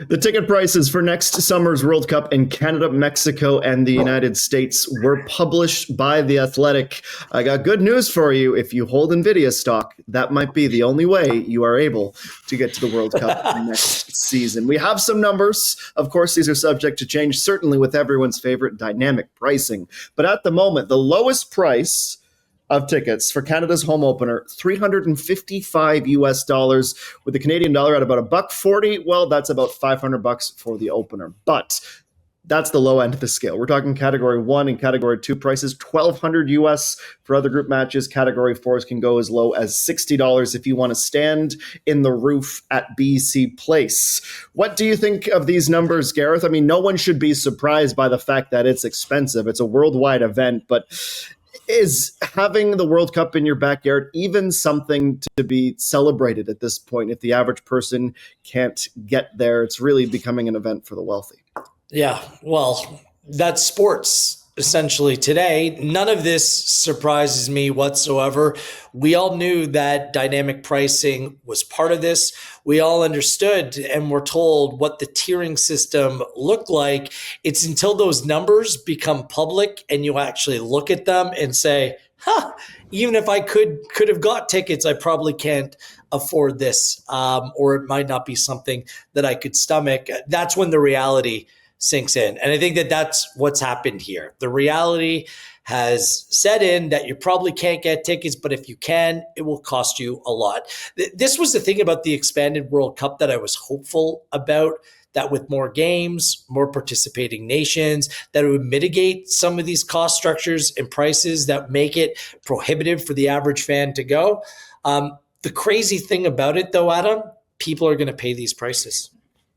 The ticket prices for next summer's World Cup in Canada, Mexico, and the United States were published by The Athletic. I got good news for you. If you hold NVIDIA stock, that might be the only way you are able to get to the World Cup next season. We have some numbers. Of course, these are subject to change, certainly with everyone's favorite dynamic pricing. But at the moment, the lowest price of tickets for Canada's home opener, $355 with the Canadian dollar at about $1.40. Well, that's about $500 for the opener. But that's the low end of the scale. We're talking category 1 and category 2 prices, $1,200 for other group matches. Category 4s can go as low as $60 if you want to stand in the roof at BC Place. What do you think of these numbers, Gareth? I mean, no one should be surprised by the fact that it's expensive. It's a worldwide event, but is having the World Cup in your backyard even something to be celebrated at this point? If the average person can't get there, it's really becoming an event for the wealthy. Yeah, well, that's sports essentially today. None of this surprises me whatsoever. We all knew that dynamic pricing was part of this. We all understood and were told what the tiering system looked like. It's until those numbers become public and you actually look at them and say, even if I could have got tickets, I probably can't afford this, or it might not be something that I could stomach. That's when the reality sinks in. And I think that that's what's happened here. The reality has set in that you probably can't get tickets, but if you can, it will cost you a lot. This was the thing about the expanded World Cup that I was hopeful about, that with more games, more participating nations, that it would mitigate some of these cost structures and prices that make it prohibitive for the average fan to go. The crazy thing about it though, Adam, people are going to pay these prices.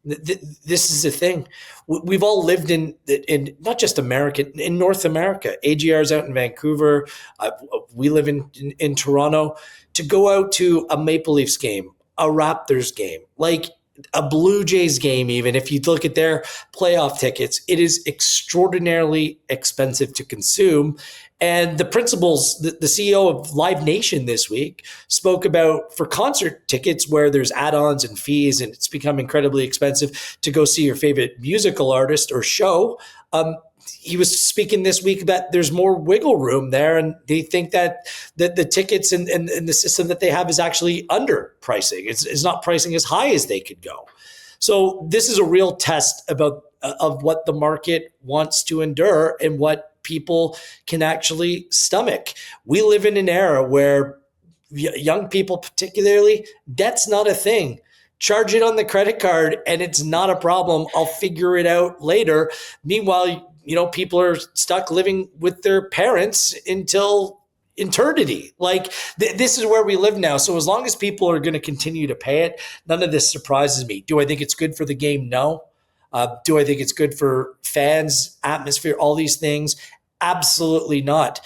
This is the thing. We've all lived in not just America, in North America. AGR's out in Vancouver. We live in Toronto. To go out to a Maple Leafs game, a Raptors game, like a Blue Jays game, even if you look at their playoff tickets, it is extraordinarily expensive to consume. And the principals, the CEO of Live Nation this week spoke about for concert tickets where there's add-ons and fees and it's become incredibly expensive to go see your favorite musical artist or show. He was speaking this week that there's more wiggle room there, and they think that the tickets and the system that they have is actually underpricing. It's not pricing as high as they could go. So this is a real test of what the market wants to endure and what people can actually stomach. We live in an era where young people particularly, debt's not a thing. Charge it on the credit card and it's not a problem. I'll figure it out later. Meanwhile, people are stuck living with their parents until eternity. Like this is where we live now. So as long as people are going to continue to pay it, none of this surprises me. Do I think it's good for the game? No. Do I think it's good for fans, atmosphere, all these things? Absolutely not.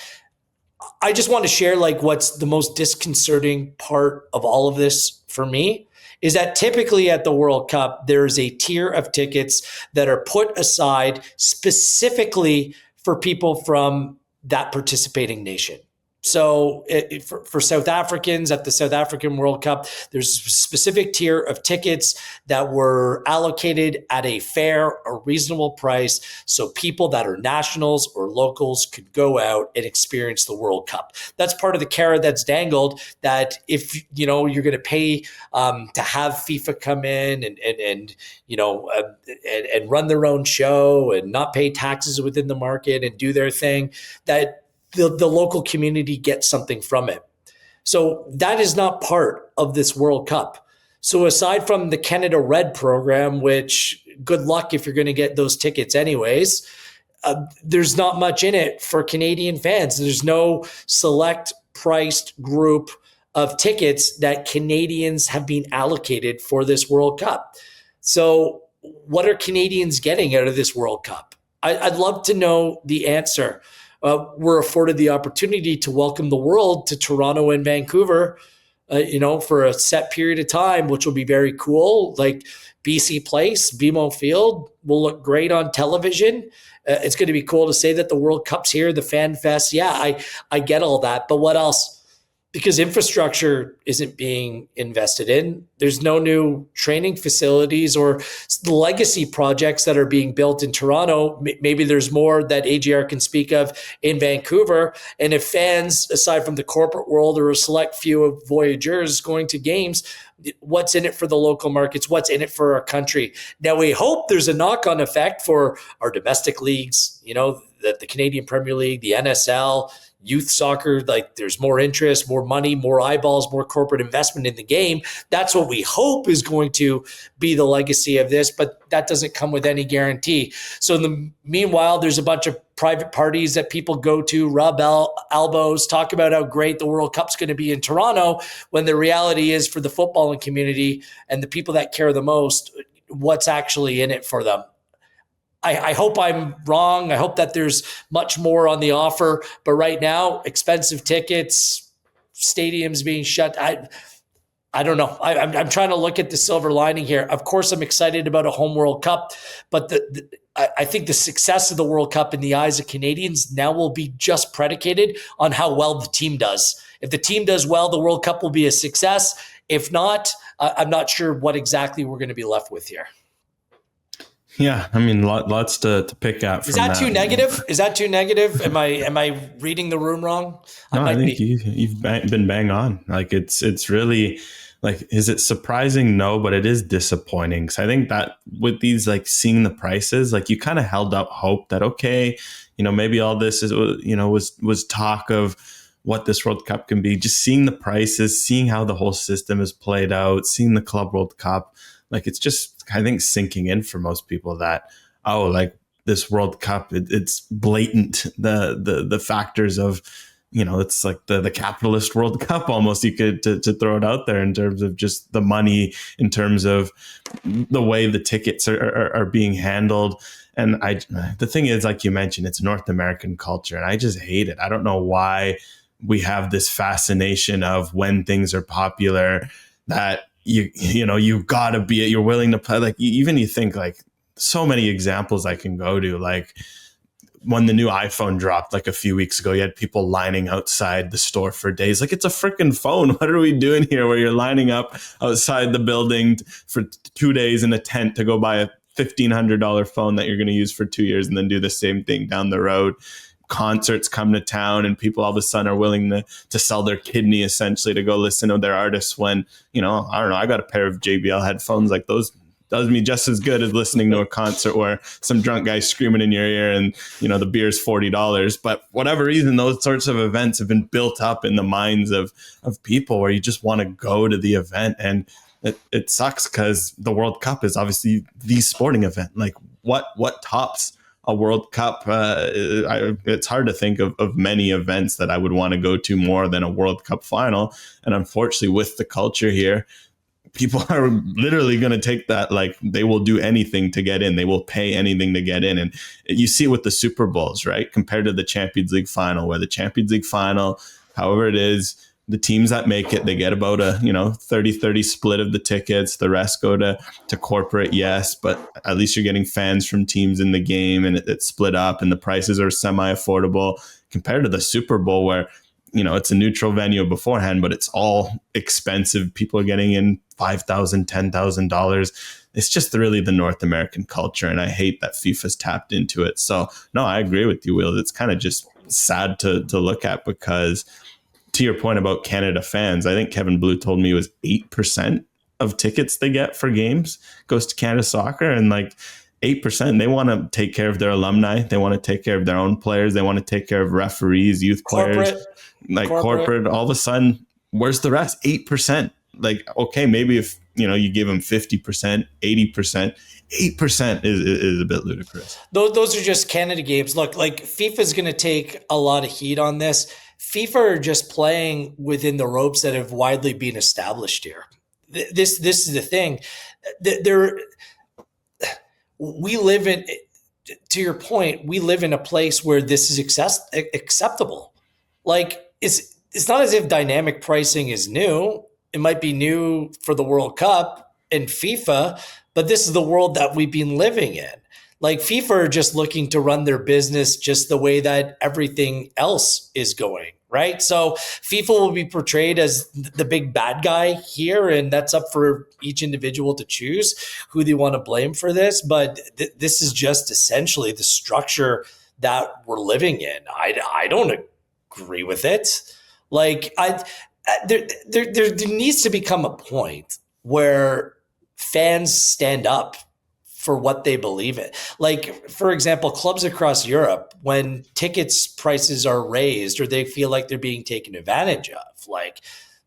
I just want to share what's the most disconcerting part of all of this for me is that typically at the World Cup, there is a tier of tickets that are put aside specifically for people from that participating nation. So for South Africans at the South African World Cup, there's a specific tier of tickets that were allocated at a fair or reasonable price so people that are nationals or locals could go out and experience the World Cup. That's part of the carrot that's dangled, that if you're going to pay to have FIFA come in and run their own show and not pay taxes within the market and do their thing, that the local community gets something from it. So that is not part of this World Cup. So aside from the Canada Red program, which good luck if you're going to get those tickets anyways, there's not much in it for Canadian fans. There's no select priced group of tickets that Canadians have been allocated for this World Cup. So what are Canadians getting out of this World Cup? I'd love to know the answer. We're afforded the opportunity to welcome the world to Toronto and Vancouver, for a set period of time, which will be very cool. Like BC Place, BMO Field will look great on television. It's going to be cool to say that the World Cup's here, the Fan Fest. Yeah, I get all that. But what else? because infrastructure isn't being invested in. There's no new training facilities or legacy projects that are being built in Toronto. Maybe there's more that AGR can speak of in Vancouver. And if fans, aside from the corporate world or a select few of voyageurs going to games, what's in it for the local markets? What's in it for our country? Now, we hope there's a knock-on effect for our domestic leagues, the Canadian Premier League, the NSL, youth soccer. Like, there's more interest, more money, more eyeballs, more corporate investment in the game. That's what we hope is going to be the legacy of this, but that doesn't come with any guarantee. So in the meanwhile, there's a bunch of private parties that people go to, rub elbows, talk about how great the World Cup's going to be in Toronto, when the reality is, for the footballing community and the people that care the most, what's actually in it for them. I hope I'm wrong. I hope that there's much more on the offer. But right now, expensive tickets, stadiums being shut. I don't know. I'm trying to look at the silver lining here. Of course, I'm excited about a home World Cup, but I think the success of the World Cup in the eyes of Canadians now will be just predicated on how well the team does. If the team does well, the World Cup will be a success. If not, I'm not sure what exactly we're going to be left with here. Yeah, I mean, lots to pick at. From Is that too negative? Is that too negative? Am I reading the room wrong? No, I think you've been bang on. Like, it's really, like, is it surprising? No, but it is disappointing. So I think that with these, like, seeing the prices, like, you kind of held up hope that, okay, maybe all this is, was talk of what this World Cup can be. Just seeing the prices, seeing how the whole system is played out, seeing the Club World Cup. Like, it's just, I think, sinking in for most people that, like, this World Cup, it's blatant. The factors of, it's like the capitalist World Cup almost, you could, to throw it out there, in terms of just the money, in terms of the way the tickets are being handled. And the thing is, like you mentioned, it's North American culture, and I just hate it. I don't know why we have this fascination of, when things are popular, that you gotta be it. You're willing to play. Like, even you think, like, so many examples I can go to, like, when the new iPhone dropped, like, a few weeks ago, you had people lining outside the store for days. Like, it's a freaking phone. What are we doing here, where you're lining up outside the building for 2 days in a tent to go buy a $1,500 phone that you're going to use for 2 years, and then do the same thing down the road? Concerts come to town, and people all of a sudden are willing to sell their kidney, essentially, to go listen to their artists, when, I don't know, I got a pair of JBL headphones, like, those does me just as good as listening to a concert where some drunk guy screaming in your ear and, the beer's $40. But whatever reason, those sorts of events have been built up in the minds of people, where you just want to go to the event. And it sucks, because the World Cup is obviously the sporting event. Like, what tops a World Cup? It's hard to think of many events that I would want to go to more than a World Cup final. And unfortunately, with the culture here, people are literally going to take that, like, they will do anything to get in. They will pay anything to get in. And you see it with the Super Bowls, right? Compared to the Champions League final, where the Champions League final, however it is, the teams that make it, they get about a 30-30 split of the tickets. The rest go to corporate, yes, but at least you're getting fans from teams in the game, and it's split up, and the prices are semi-affordable, compared to the Super Bowl, where it's a neutral venue beforehand, but it's all expensive. People are getting in $5,000, $10,000. It's just really the North American culture, and I hate that FIFA's tapped into it. So no, I agree with you, Will. It's kind of just sad to look at, because, to your point about Canada fans, I think Kevin Blue told me it was 8% of tickets they get for games goes to Canada Soccer, and, like, 8%, they want to take care of their alumni. They want to take care of their own players. They want to take care of referees, youth players, corporate. All of a sudden, where's the rest? 8%. Like, okay, maybe if, you give them 50%, 80%, 8% is a bit ludicrous. Those are just Canada games. Look, like, FIFA is going to take a lot of heat on this. FIFA are just playing within the ropes that have widely been established here. This is the thing. We live in, to your point, we live in a place where this is acceptable. Like, it's not as if dynamic pricing is new. It might be new for the World Cup and FIFA, but this is the world that we've been living in. Like, FIFA are just looking to run their business just the way that everything else is going. right? So FIFA will be portrayed as the big bad guy here, and that's up for each individual to choose who they want to blame for this. But this is just essentially the structure that we're living in. I don't agree with it. Like there needs to become a point where fans stand up for what they believe in. Like, for example, clubs across Europe, when tickets prices are raised or they feel like they're being taken advantage of, like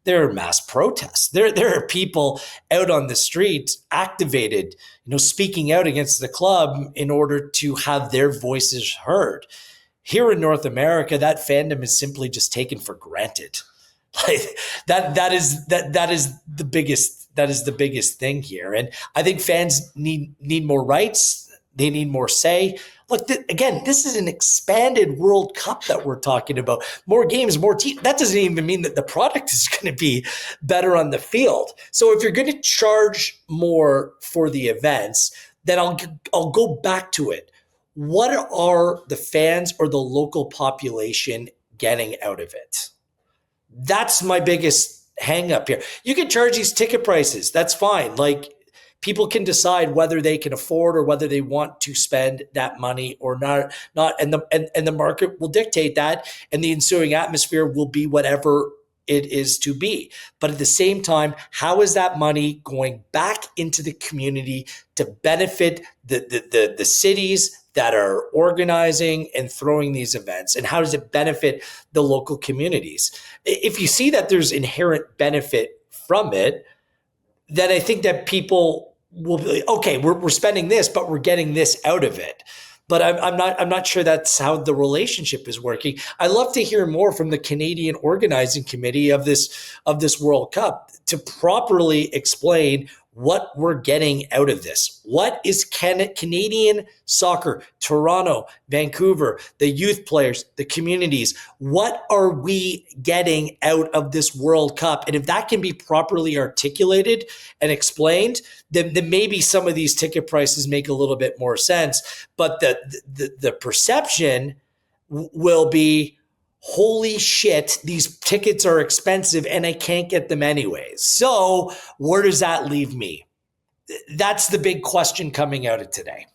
there are mass protests. There are people out on the street activated, speaking out against the club in order to have their voices heard. Here in North America, that fandom is simply just taken for granted. Like that is the biggest thing here. And I think fans need more rights. They need more say. Look, again, this is an expanded World Cup that we're talking about. More games, more teams. That doesn't even mean that the product is going to be better on the field. So if you're going to charge more for the events, then I'll go back to it. What are the fans or the local population getting out of it? That's my biggest hang up here. You can charge these ticket prices. That's fine. Like people can decide whether they can afford or whether they want to spend that money or not. And the market will dictate that, and the ensuing atmosphere will be whatever it is to be. But at the same time, how is that money going back into the community to benefit the cities that are organizing and throwing these events? And how does it benefit the local communities? If you see that there's inherent benefit from it, then I think that people will be like, okay, we're spending this, but we're getting this out of it. But I'm not sure that's how the relationship is working. I'd love to hear more from the Canadian organizing committee of this World Cup to properly explain what we're getting out of this. What is Canadian soccer, Toronto, Vancouver, the youth players, the communities, what are we getting out of this World Cup? And if that can be properly articulated and explained, then maybe some of these ticket prices make a little bit more sense. But the perception will be, holy shit, these tickets are expensive and I can't get them anyways. So where does that leave me? That's the big question coming out of today.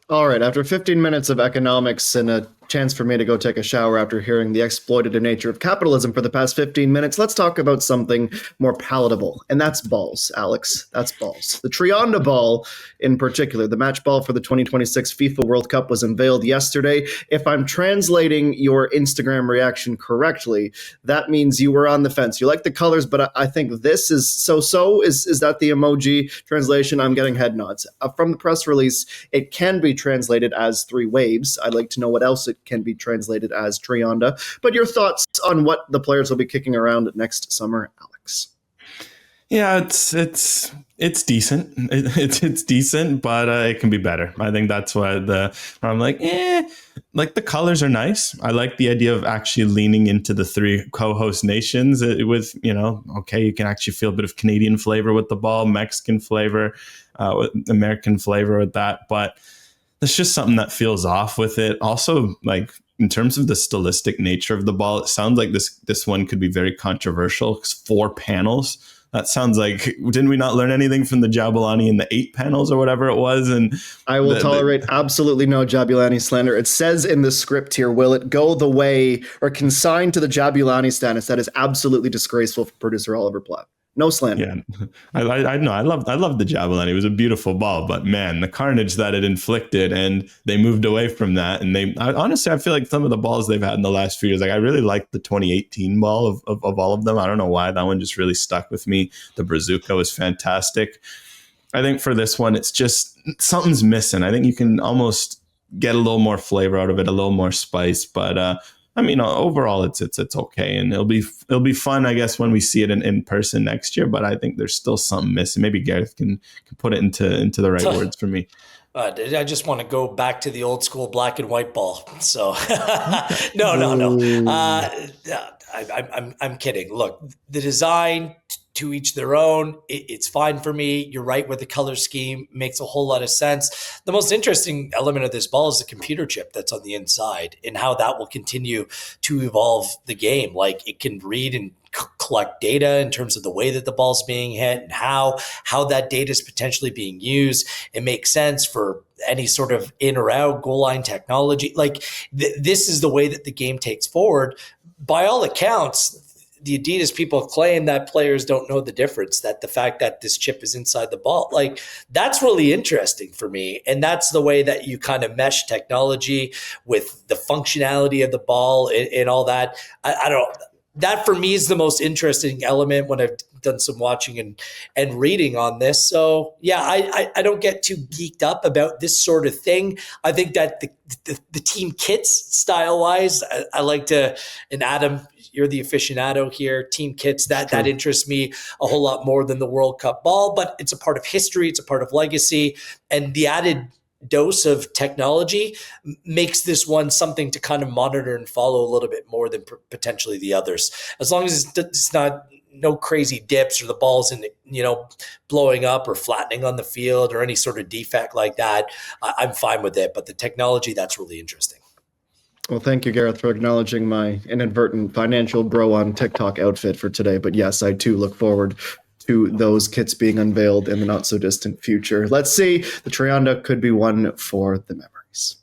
All right, after 15 minutes of economics and a chance for me to go take a shower after hearing the exploitative nature of capitalism for the past 15 minutes, let's talk about something more palatable, and that's balls, Alex. That's balls. The Trianda ball in particular, the match ball for the 2026 FIFA World Cup, was unveiled yesterday. If I'm translating your Instagram reaction correctly, that means you were on the fence. You like the colors, but I think this is so-so. Is that the emoji translation? I'm getting head nods. From the press release, it can be translated as three waves. I'd like to know what else it can be translated as, Trianda. But your thoughts on what the players will be kicking around next summer, Alex? Yeah, it's decent. It's decent, but it can be better. I think that's why I'm like, like the colors are nice. I like the idea of actually leaning into the three co-host nations with, okay, you can actually feel a bit of Canadian flavor with the ball, Mexican flavor, American flavor with that, but there's just something that feels off with it. Also, like in terms of the stylistic nature of the ball, it sounds like this one could be very controversial. It's 4 panels. That sounds like, didn't we not learn anything from the Jabulani in the 8 panels or whatever it was? And I will tolerate absolutely no Jabulani slander. It says in the script here, will it go the way or consign to the Jabulani status? That is absolutely disgraceful for producer Oliver Platt. No slander. Yeah, I know. I love the Jabulani. It was a beautiful ball, but man, the carnage that it inflicted, and they moved away from that. And honestly, I feel like some of the balls they've had in the last few years, like I really liked the 2018 ball of all of them. I don't know why, that one just really stuck with me. The Brazuca was fantastic. I think for this one, it's just something's missing. I think you can almost get a little more flavor out of it, a little more spice, but I mean, overall, it's okay, and it'll be fun, I guess, when we see it in person next year. But I think there's still something missing. Maybe Gareth can put it into the right words for me. I just want to go back to the old school black and white ball. So no. I'm kidding. Look, the design to each their own. It's fine for me. You're right with the color scheme. Makes a whole lot of sense. The most interesting element of this ball is the computer chip that's on the inside and how that will continue to evolve the game. Like it can read and collect data in terms of the way that the ball's being hit and how that data is potentially being used. It makes sense for any sort of in or out goal line technology. Like this is the way that the game takes forward. By all accounts, the Adidas people claim that players don't know the difference, that the fact that this chip is inside the ball, like that's really interesting for me. And that's the way that you kind of mesh technology with the functionality of the ball and all that. I don't, that for me is the most interesting element when I've done some watching and reading on this. So yeah, I don't get too geeked up about this sort of thing. I think that the team kits style wise, I like to, and Adam, you're the aficionado here, team kits, that interests me a whole lot more than the World Cup ball, but it's a part of history. It's a part of legacy, and the added dose of technology makes this one something to kind of monitor and follow a little bit more than potentially the others. As long as it's not no crazy dips or the ball's in, blowing up or flattening on the field or any sort of defect like that, I'm fine with it. But the technology, that's really interesting. Well, thank you, Gareth, for acknowledging my inadvertent financial bro on TikTok outfit for today. But yes, I too look forward to those kits being unveiled in the not so distant future. Let's see, the Trianda could be one for the memories.